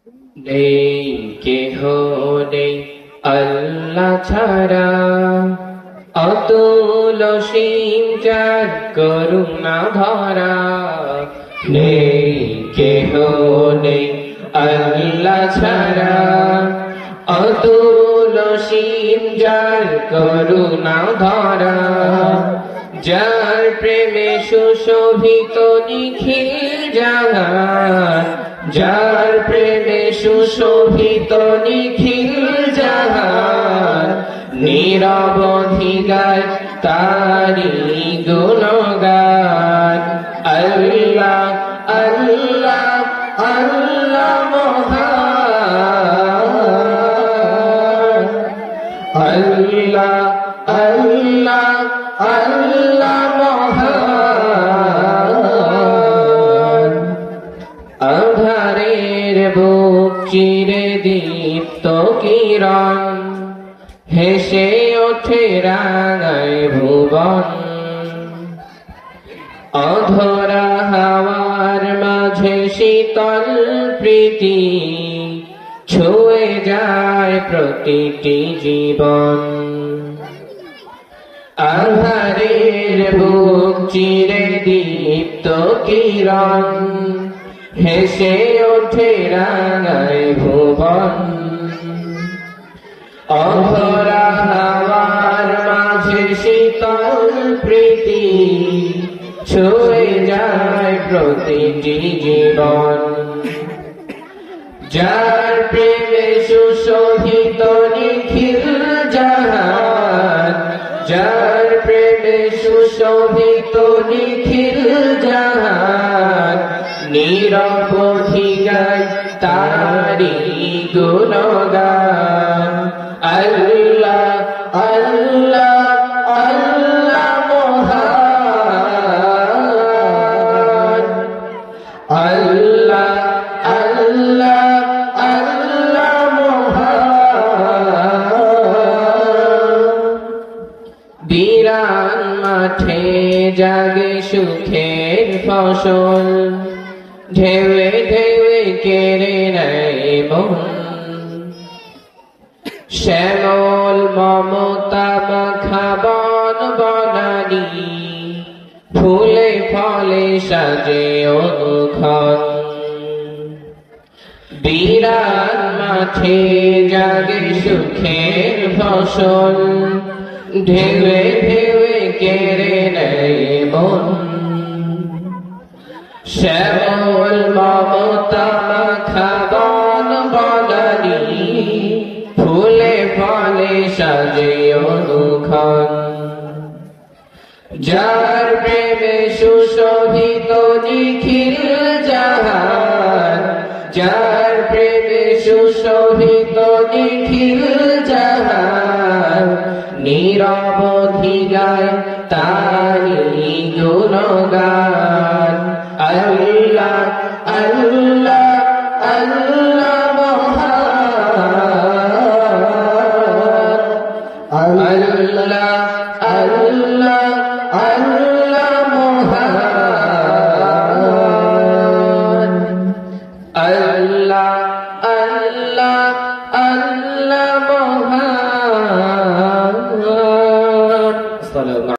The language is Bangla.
নেই কেহ নেই আল্লাহ ছাড়া, অতুল অসীম যার করুণা ভরা। নেই কেহ নেই আল্লাহ ছাড়া, অতুল অসীম যার করুণা ভরা। যার প্রেমে সুশোভিত নিখিল জাহান, যার প্রেমে সুশোভিত নিখিল জাহান। নিরবধি গায় তারি গুণগান। আল্লাহ আল্লাহ আল্লাহ মহান। আল্লাহ আল্লাহ আল্লাহ মহান। আঁধারের বুক চিরে দীপ্ত কিরণ, হেসে ওঠে রাঙায় ভুবন। অধরা হাওয়ার মাঝে শীতল প্রীতি, ছুঁয়ে যায় প্রতিটি জীবন। আঁধারের বুক চিরে দীপ্ত কিরণ, হেসে ওঠে রাঙায় ভুবন। অধরা হাওয়ার মাঝে শীতল প্রীতি, ছুঁয়ে যায় প্রতিটি জীবন। যার প্রেমে সুশোভিত নিখিল জাহান, যার প্রেমে সুশোভিত নিখিল জাহান। নিরবধি গায় তারি গুণগান। আল্লাহ আল্লাহ আল্লাহ মহান। আল্লাহ আল্লাহ আল্লাহ মহান। বিরান মাঠে জাগে সুখের ফসল, ঢেউয়ে ঢেউয়ে কেড়ে নেয় মন। শ্যামল মমতা মাখা বন বনানী, ফুলে ফলে সাজে অনুক্ষণ। বিরান মাঠে জাগে সুখের ফসল, ঢেউয়ে ঢেউয়ে কেড়ে নেয় মন। শ্যামল মমতা মাখা বন বনানী, ফুলে ফলে সাজে অনুক্ষণ। যার প্রেমে সুশোভিত